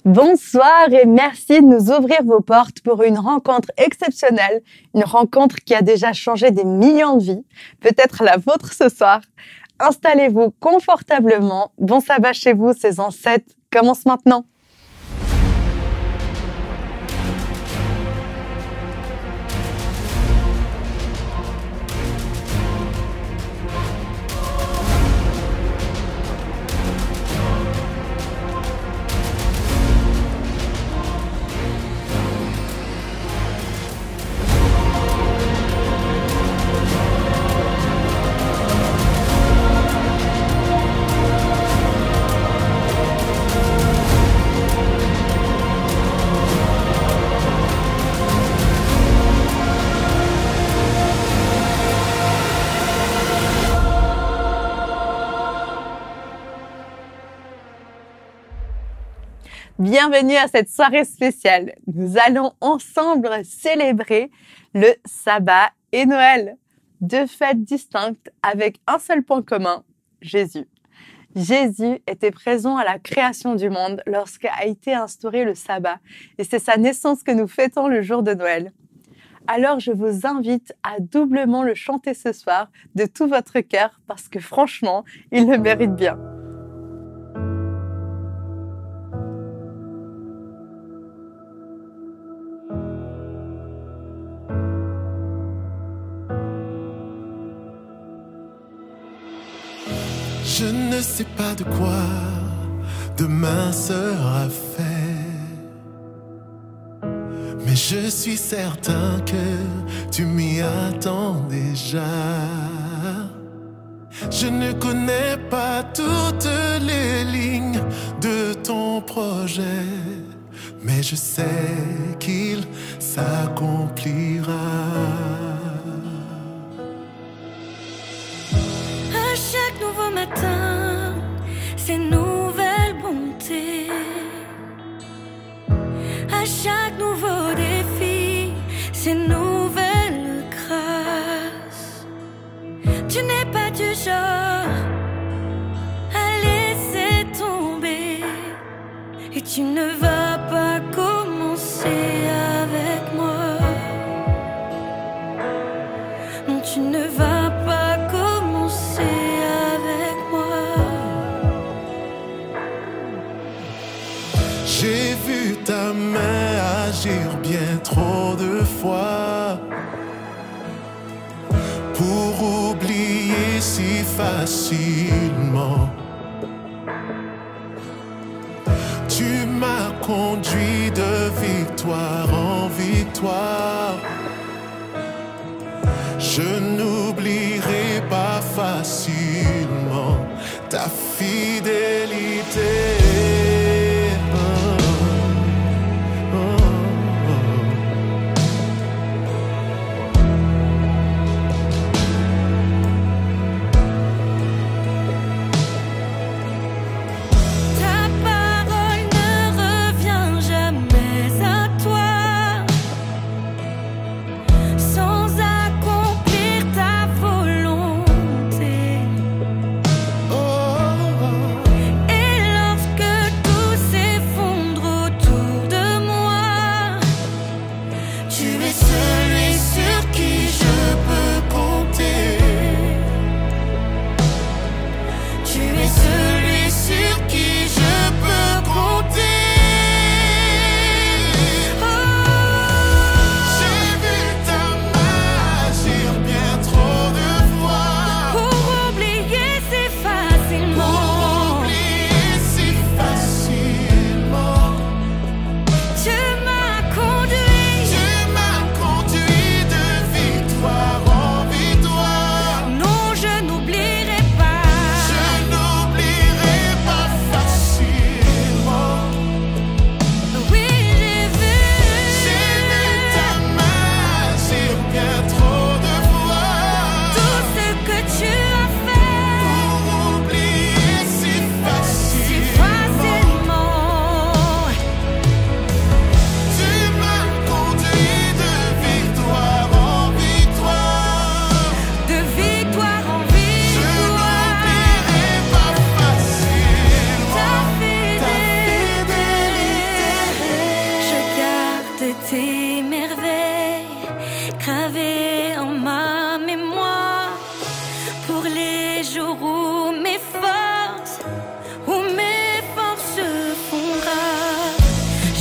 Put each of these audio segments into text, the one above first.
Bonsoir et merci de nous ouvrir vos portes pour une rencontre exceptionnelle, une rencontre qui a déjà changé des millions de vies, peut-être la vôtre ce soir. Installez-vous confortablement, bon sabbat chez vous, saison 7 commence maintenant. Bienvenue à cette soirée spéciale. Nous allons ensemble célébrer le sabbat et Noël. Deux fêtes distinctes avec un seul point commun, Jésus. Jésus était présent à la création du monde lorsqu'a été instauré le sabbat et c'est sa naissance que nous fêtons le jour de Noël. Alors je vous invite à doublement le chanter ce soir de tout votre cœur parce que franchement, il le mérite bien. Je ne sais pas de quoi demain sera fait, mais je suis certain que tu m'y attends déjà. Je ne connais pas toutes les lignes de ton projet, mais je sais qu'il s'accomplira. À chaque nouveau matin, c'est nouvelle bonté. À chaque nouveau défi, c'est nouvelle grâce. Tu n'es pas du genre à laisser tomber, et tu ne vas pas commencer avec moi. Non, tu ne vas pas commencer avec moi. J'ai vu ta main agir bien trop de fois pour oublier si facilement. Tu m'as conduit de victoire en victoire. Je n'oublierai pas facilement ta fidélité.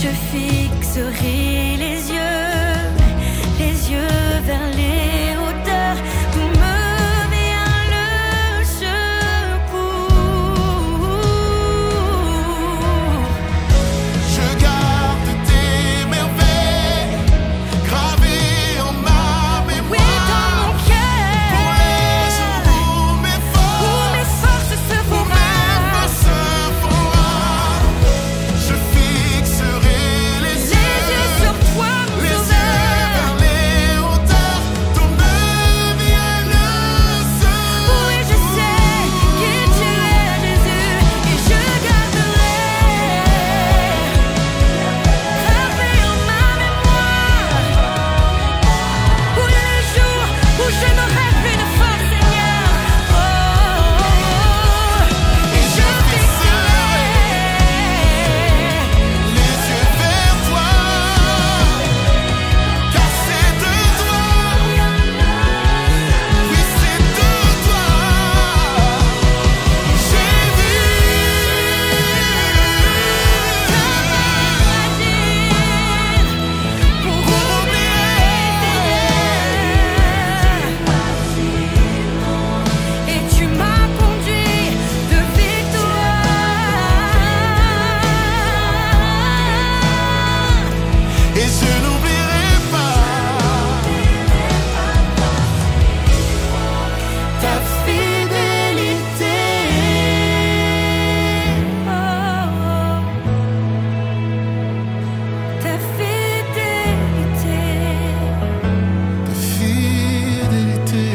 je fixerai les yeux vers les hauteurs, d'où me vient le secours. Je garde tes merveilles gravées en ma Oui, mémoire. dans mon cœur, Pour les jours où mes forces se font rares. se feront, je fixerai les Les yeux sur toi, mon yeux sauveur. vers les hauteurs, d'où me vient le secours. Oui, je sais que tu es Jésus, et je garderai gravé en ma mémoire pour les jours où je n'aurai plus de force, Seigneur. Et je fixerai Les yeux vers toi, car c'est de toi, oui c'est de toi, j'ai vu pour et tu m'as conduit de victoire. et je n'oublierai pas Ta fidélité. Ta fidélité. ta fidélité.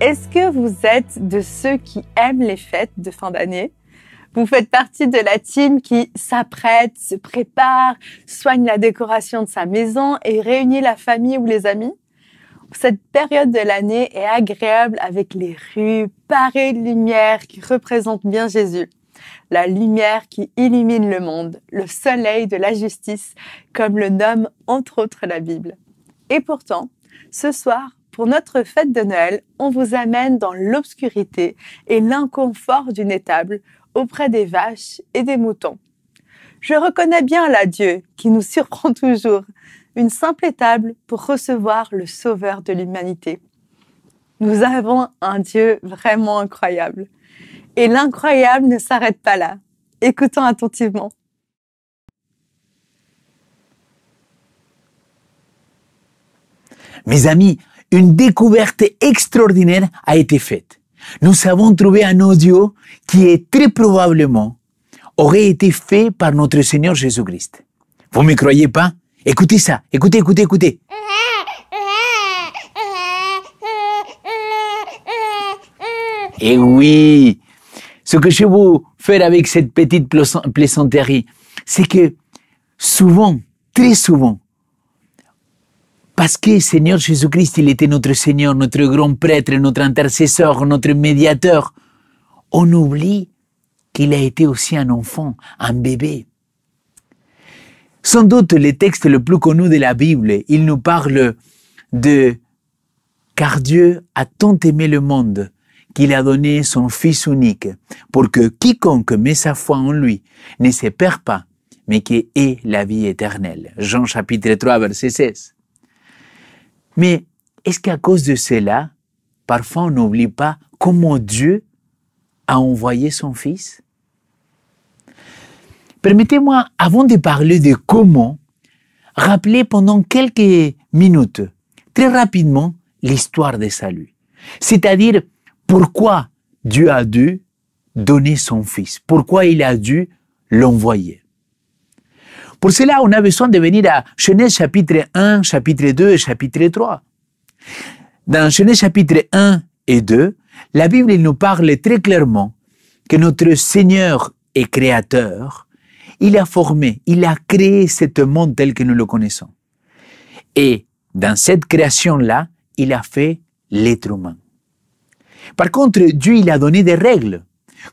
Est-ce que vous êtes de ceux qui aiment les fêtes de fin d'année? Vous faites partie de la team qui s'apprête, se prépare, soigne la décoration de sa maison et réunit la famille ou les amis? Cette période de l'année est agréable avec les rues parées de lumière qui représentent bien Jésus. La lumière qui illumine le monde, le soleil de la justice, comme le nomme entre autres la Bible. Et pourtant, ce soir, pour notre fête de Noël, on vous amène dans l'obscurité et l'inconfort d'une étable auprès des vaches et des moutons. Je reconnais bien là Dieu qui nous surprend toujours, une simple étable pour recevoir le Sauveur de l'humanité. Nous avons un Dieu vraiment incroyable. Et l'incroyable ne s'arrête pas là. Écoutons attentivement. Mes amis, une découverte extraordinaire a été faite. Nous avons trouvé un audio qui est très probablement aurait été fait par notre Seigneur Jésus-Christ. Vous me croyez pas? Écoutez ça, écoutez. Et oui, ce que je vais vous faire avec cette petite plaisanterie, c'est que souvent, très souvent, parce que Seigneur Jésus-Christ, il était notre Seigneur, notre grand prêtre, notre intercesseur, notre médiateur, on oublie qu'il a été aussi un enfant, un bébé. Sans doute, le texte le plus connu de la Bible, il nous parle de « Car Dieu a tant aimé le monde qu'il a donné son Fils unique, pour que quiconque met sa foi en lui ne se perd pas, mais qu'il ait la vie éternelle. » Jean chapitre 3, verset 16. Mais est-ce qu'à cause de cela, parfois on n'oublie pas comment Dieu a envoyé son Fils? Permettez-moi, avant de parler de comment, rappeler pendant quelques minutes, très rapidement, l'histoire du salut. C'est-à-dire, pourquoi Dieu a dû donner son Fils, pourquoi il a dû l'envoyer. Pour cela, on a besoin de venir à Genèse chapitre 1, chapitre 2 et chapitre 3. Dans Genèse chapitre 1 et 2, la Bible nous parle très clairement que notre Seigneur et Créateur, il a formé, il a créé ce monde tel que nous le connaissons. Et dans cette création-là, il a fait l'être humain. Par contre, Dieu, il a donné des règles.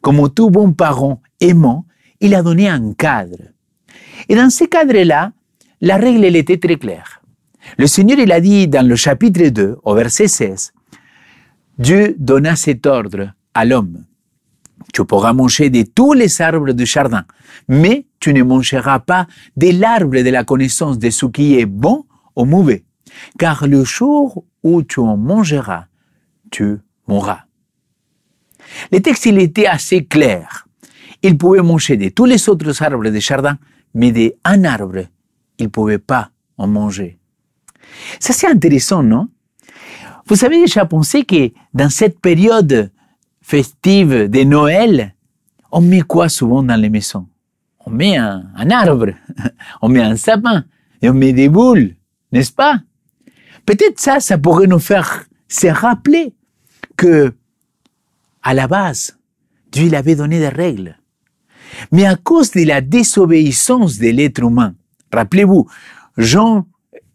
Comme tout bon parent aimant, il a donné un cadre. Et dans ce cadre-là, la règle, elle était très claire. Le Seigneur, il a dit dans le chapitre 2, au verset 16, Dieu donna cet ordre à l'homme. Tu pourras manger de tous les arbres du jardin, mais tu ne mangeras pas de l'arbre de la connaissance de ce qui est bon ou mauvais, car le jour où tu en mangeras, tu mourras. Le texte, il était assez clair. Il pouvait manger de tous les autres arbres du jardin, mais d'un arbre, il ne pouvait pas en manger. Ça, c'est intéressant, non? Vous avez déjà pensé que dans cette période festive de Noël, on met quoi souvent dans les maisons? On met un arbre, on met un sapin, et on met des boules, n'est-ce pas? Peut-être ça pourrait nous faire se rappeler que, à la base, Dieu il avait donné des règles. Mais à cause de la désobéissance de l'être humain, rappelez-vous,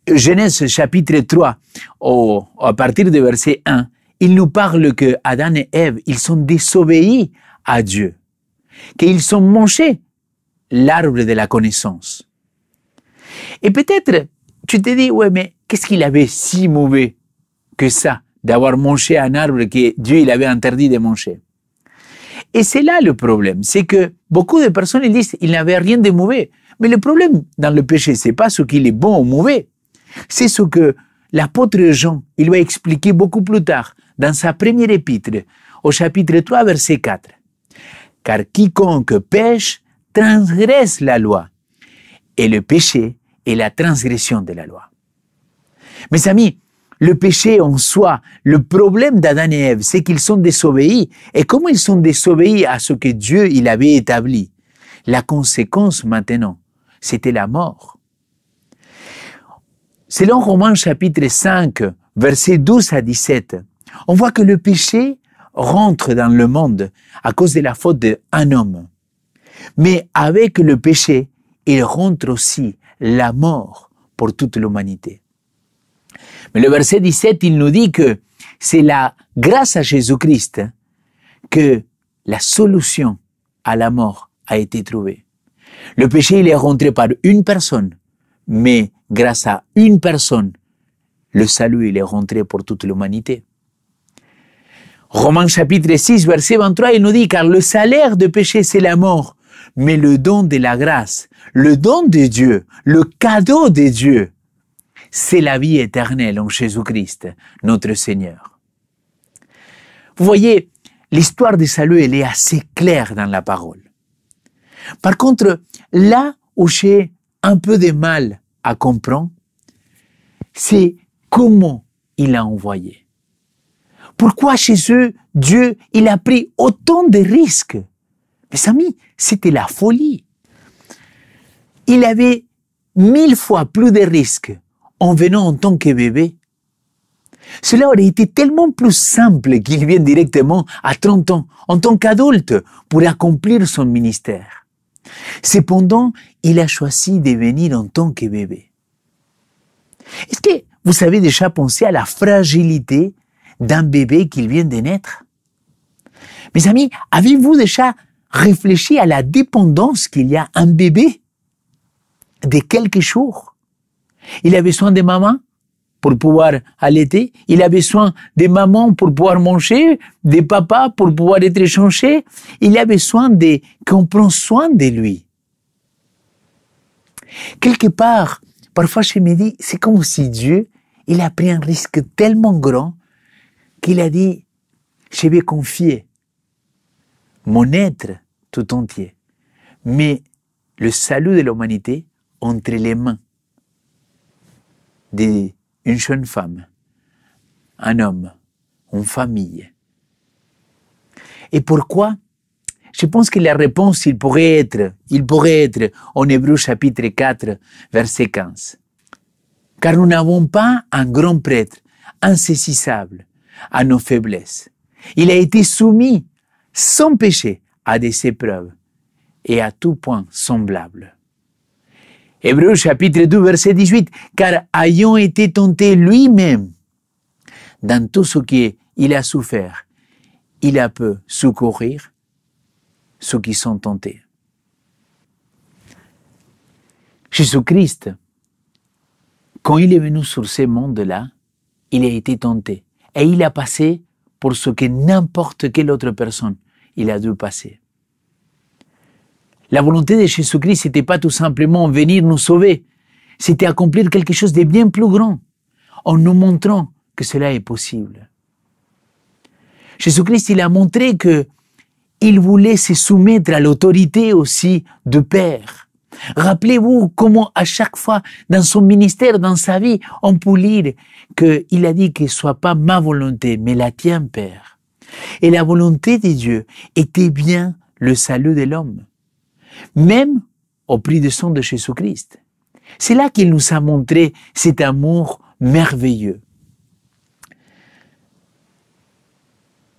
Genèse chapitre 3, à partir du verset 1, il nous parle que Adam et Ève, ils sont désobéis à Dieu, qu'ils ont mangé l'arbre de la connaissance. Et peut-être, tu te dis, ouais, mais qu'est-ce qu'il avait si mauvais que ça, d'avoir mangé un arbre que Dieu il avait interdit de manger? Et c'est là le problème, c'est que beaucoup de personnes ils disent, il n'avait rien de mauvais. Mais le problème dans le péché, c'est pas ce qu'il est bon ou mauvais. C'est ce que l'apôtre Jean, il va expliquer beaucoup plus tard, dans sa première épître, au chapitre 3, verset 4. Car quiconque pêche transgresse la loi, et le péché est la transgression de la loi. Mes amis, le péché en soi, le problème d'Adam et Ève, c'est qu'ils sont désobéis. Et comment ils sont désobéis à ce que Dieu il avait établi? La conséquence maintenant, c'était la mort. Selon Romains chapitre 5, versets 12 à 17, on voit que le péché rentre dans le monde à cause de la faute d'un homme. Mais avec le péché, il rentre aussi la mort pour toute l'humanité. Mais le verset 17, il nous dit que c'est la grâce à Jésus-Christ que la solution à la mort a été trouvée. Le péché, il est rentré par une personne, mais grâce à une personne, le salut, il est rentré pour toute l'humanité. Romains chapitre 6, verset 23, il nous dit, car le salaire du péché, c'est la mort, mais le don de la grâce, le don de Dieu, le cadeau de Dieu, c'est la vie éternelle en Jésus-Christ, notre Seigneur. Vous voyez, l'histoire du salut, elle est assez claire dans la parole. Par contre, là où j'ai un peu de mal à comprendre, c'est comment il a envoyé. Pourquoi Jésus, Dieu, il a pris autant de risques? Mes amis, c'était la folie. Il avait 1000 fois plus de risques en venant en tant que bébé. Cela aurait été tellement plus simple qu'il vienne directement à 30 ans en tant qu'adulte pour accomplir son ministère. Cependant, il a choisi de venir en tant que bébé. Est-ce que vous avez déjà pensé à la fragilité d'un bébé qui vient de naître? Mes amis, avez-vous déjà réfléchi à la dépendance qu'il y a un bébé de quelques jours? Il a besoin de maman pour pouvoir allaiter, il a besoin de maman pour pouvoir manger, de papa pour pouvoir être changé, il a besoin qu'on prenne soin de lui. Quelque part, parfois je me dis, c'est comme si Dieu, il a pris un risque tellement grand qu'il a dit, je vais confier mon être tout entier, mais le salut de l'humanité entre les mains d'une jeune femme, un homme, une famille. Et pourquoi? Je pense que la réponse, il pourrait être en Hébreux chapitre 4, verset 15. Car nous n'avons pas un grand prêtre insaisissable à nos faiblesses. Il a été soumis sans péché à des épreuves et à tout point semblable. Hébreux chapitre 2, verset 18, car ayant été tenté lui-même dans tout ce qu'il a souffert, il a pu secourir ceux qui sont tentés. Jésus-Christ, quand il est venu sur ce monde-là, il a été tenté. Et il a passé pour ce que n'importe quelle autre personne il a dû passer. La volonté de Jésus-Christ, c'était pas tout simplement venir nous sauver. C'était accomplir quelque chose de bien plus grand, en nous montrant que cela est possible. Jésus-Christ, il a montré que il voulait se soumettre à l'autorité aussi de Père. Rappelez-vous comment à chaque fois, dans son ministère, dans sa vie, on peut lire qu'il a dit que ce soit pas ma volonté, mais la tienne, Père. Et la volonté de Dieu était bien le salut de l'homme, même au prix du sang de Jésus-Christ. C'est là qu'il nous a montré cet amour merveilleux.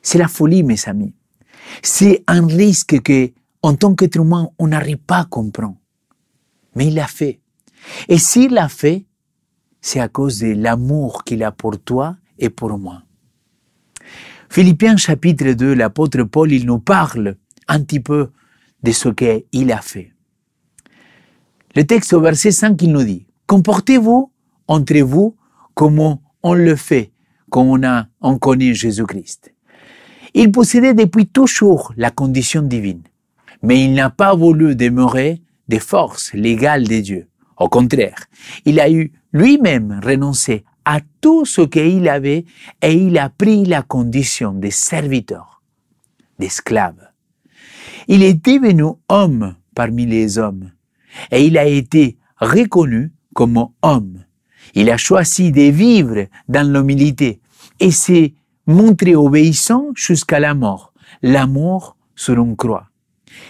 C'est la folie, mes amis. C'est un risque que, en tant qu'être humain, on n'arrive pas à comprendre. Mais il l'a fait. Et s'il l'a fait, c'est à cause de l'amour qu'il a pour toi et pour moi. Philippiens chapitre 2, l'apôtre Paul, il nous parle un petit peu de ce qu'il a fait. Le texte au verset 5, il nous dit « Comportez-vous entre vous comme on le fait quand on connaît Jésus-Christ. » Il possédait depuis toujours la condition divine, mais il n'a pas voulu demeurer des forces légales de Dieu. Au contraire, il a eu lui-même renoncé à tout ce qu'il avait et il a pris la condition de serviteur, d'esclave. Il est devenu homme parmi les hommes et il a été reconnu comme homme. Il a choisi de vivre dans l'humilité et s'est montré obéissant jusqu'à la mort sur une croix.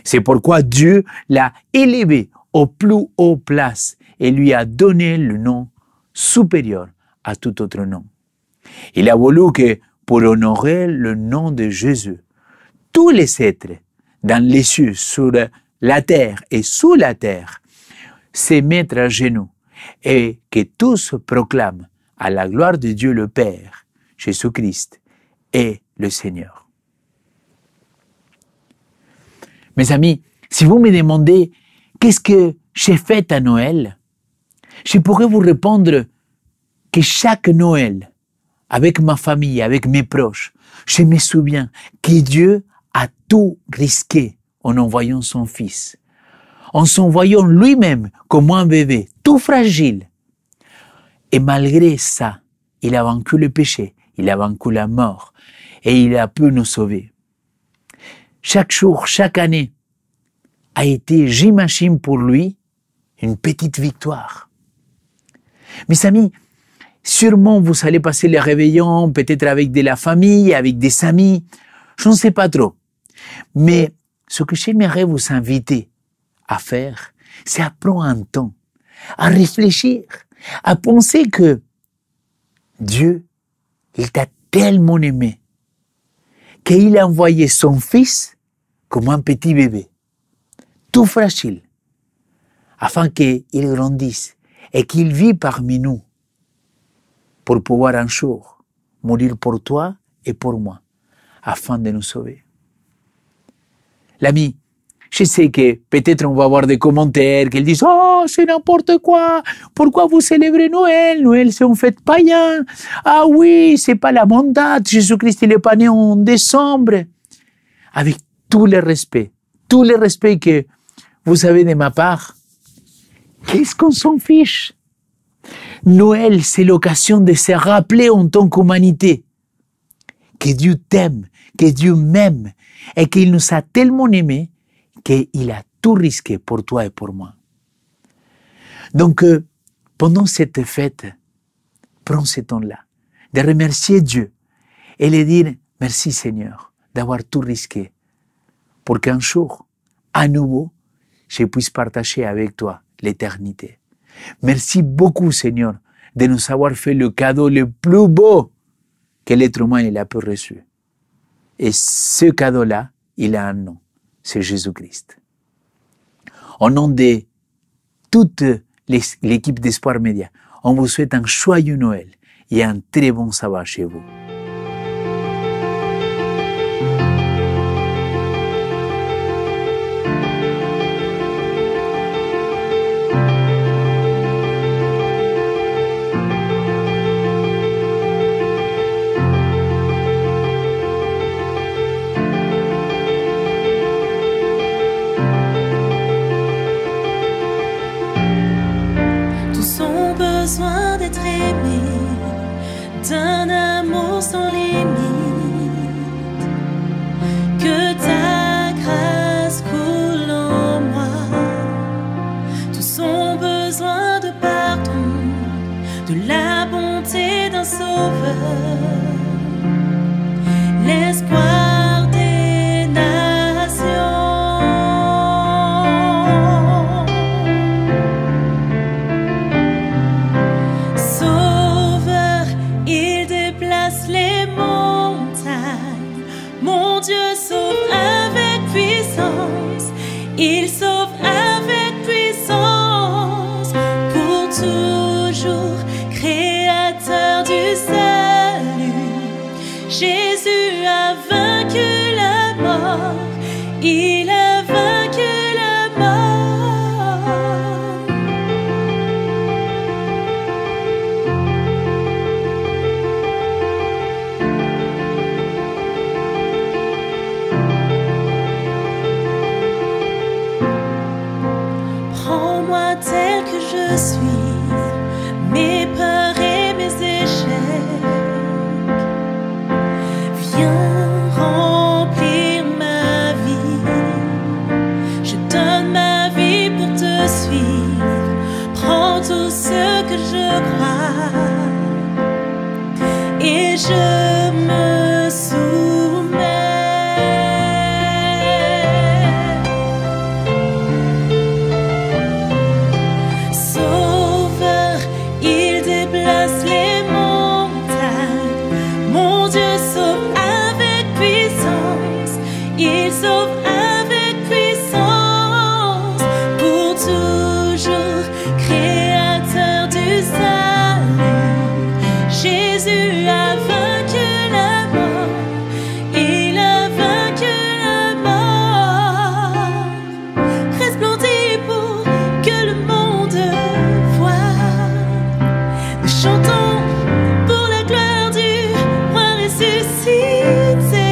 C'est pourquoi Dieu l'a élevé au plus haut place et lui a donné le nom supérieur à tout autre nom. Il a voulu que, pour honorer le nom de Jésus, tous les êtres dans les cieux, sur la terre et sous la terre, se mettent à genoux et que tous proclament à la gloire de Dieu le Père, Jésus-Christ est le Seigneur. Mes amis, si vous me demandez qu'est-ce que j'ai fait à Noël, je pourrais vous répondre que chaque Noël, avec ma famille, avec mes proches, je me souviens que Dieu a tout risqué en envoyant son Fils, en s'envoyant lui-même comme un bébé, tout fragile. Et malgré ça, il a vaincu le péché, il a vaincu la mort et il a pu nous sauver. Chaque jour, chaque année a été, j'imagine pour lui, une petite victoire. Mes amis, sûrement vous allez passer les réveillons, peut-être avec de la famille, avec des amis, je ne sais pas trop. Mais ce que j'aimerais vous inviter à faire, c'est à prendre un temps, à réfléchir, à penser que Dieu, il t'a tellement aimé qu'il a envoyé son Fils comme un petit bébé, tout fragile, afin qu'il grandisse et qu'il vit parmi nous pour pouvoir un jour mourir pour toi et pour moi, afin de nous sauver. L'ami, je sais que peut-être on va avoir des commentaires qui disent « Oh, c'est n'importe quoi! Pourquoi vous célébrez Noël? Noël, c'est une fête païen. Ah oui, c'est pas la bonne date. Jésus-Christ, il est pas né en décembre. » Avec tout le respect que vous avez de ma part, qu'est-ce qu'on s'en fiche? Noël, c'est l'occasion de se rappeler en tant qu'humanité que Dieu t'aime, que Dieu m'aime et qu'il nous a tellement aimés qu'il a tout risqué pour toi et pour moi. Donc, pendant cette fête, prends ce temps-là de remercier Dieu et lui dire merci Seigneur d'avoir tout risqué pour qu'un jour, à nouveau, je puisse partager avec toi l'éternité. Merci beaucoup Seigneur de nous avoir fait le cadeau le plus beau que l'être humain il a pu reçu. Et ce cadeau-là, il a un nom, c'est Jésus-Christ. Au nom de toute l'équipe d'Espoir Média, on vous souhaite un joyeux Noël et un très bon sabbat chez vous. être aimé d'un amour sans limite, que ta grâce coule en moi, tout son besoin de pardon, de la bonté d'un sauveur, l'espoir des nations. Sauveur, il déplace les montagnes, mon Dieu sauve avec puissance, il sauve avec puissance, pour toujours, créateur du salut. Jésus a vaincu la mort, il a vaincu la mort. Prends-moi tel que je suis, mes peurs et mes échecs. Viens remplir ma vie. Je donne ma vie pour te suivre. Prends tout ce que je crois et je me soumets. Sauveur, il déplace les montagnes, mon Dieu sauve avec puissance, il sauve avec puissance, pour toujours, créateur du salut. Jésus a vaincu la mort, il a vaincu la mort. Resplendis pour que le monde voie. Nous chantons pour la gloire du roi ressuscité.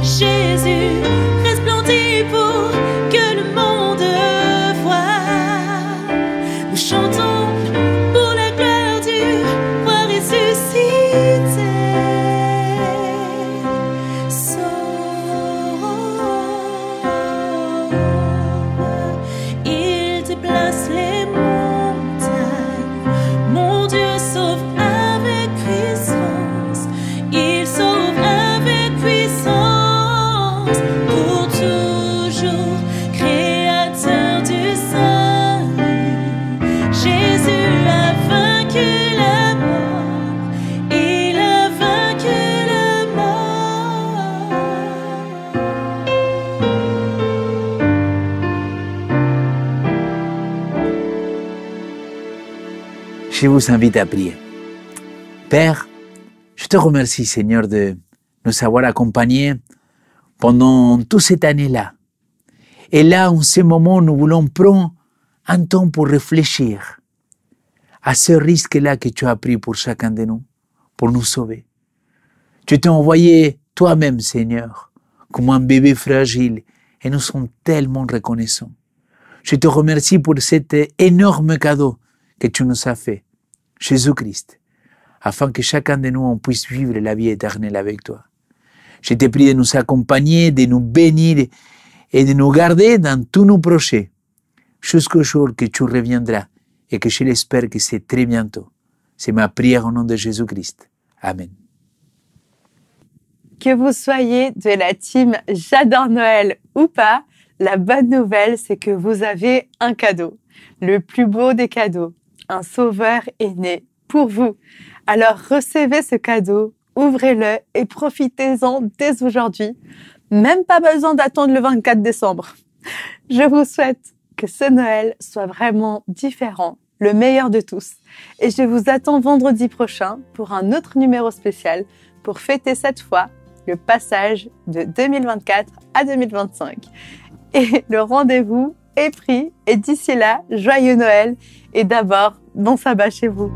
Jésus, resplendis pour que le monde voie. Nous chantons pour la gloire du roi ressuscité. Sauveur, il déplace les montagnes, mon Dieu sauve avec puissance, il sauve avec puissance, pour toujours, créateur du salut. Jésus a vaincu la mort, il a vaincu la mort. Je vous invite à prier. Père, je te remercie, Seigneur, de nous avoir accompagnés pendant toute cette année-là. Et là, en ce moment, nous voulons prendre un temps pour réfléchir à ce risque-là que tu as pris pour chacun de nous, pour nous sauver. Tu t'es envoyé toi-même, Seigneur, comme un bébé fragile, et nous sommes tellement reconnaissants. Je te remercie pour cet énorme cadeau que tu nous as fait, Jésus-Christ, afin que chacun de nous on puisse vivre la vie éternelle avec toi. Je te prie de nous accompagner, de nous bénir et de nous garder dans tous nos projets, jusqu'au jour que tu reviendras et que je l'espère que c'est très bientôt. C'est ma prière au nom de Jésus-Christ. Amen. Que vous soyez de la team J'adore Noël ou pas, la bonne nouvelle, c'est que vous avez un cadeau. Le plus beau des cadeaux. Un sauveur est né pour vous. Alors recevez ce cadeau, ouvrez-le et profitez-en dès aujourd'hui. Même pas besoin d'attendre le 24 décembre. Je vous souhaite que ce Noël soit vraiment différent, le meilleur de tous. Et je vous attends vendredi prochain pour un autre numéro spécial pour fêter cette fois le passage de 2024 à 2025. Et le rendez-vous est pris. Et d'ici là, joyeux Noël et d'abord, bon sabbat chez vous.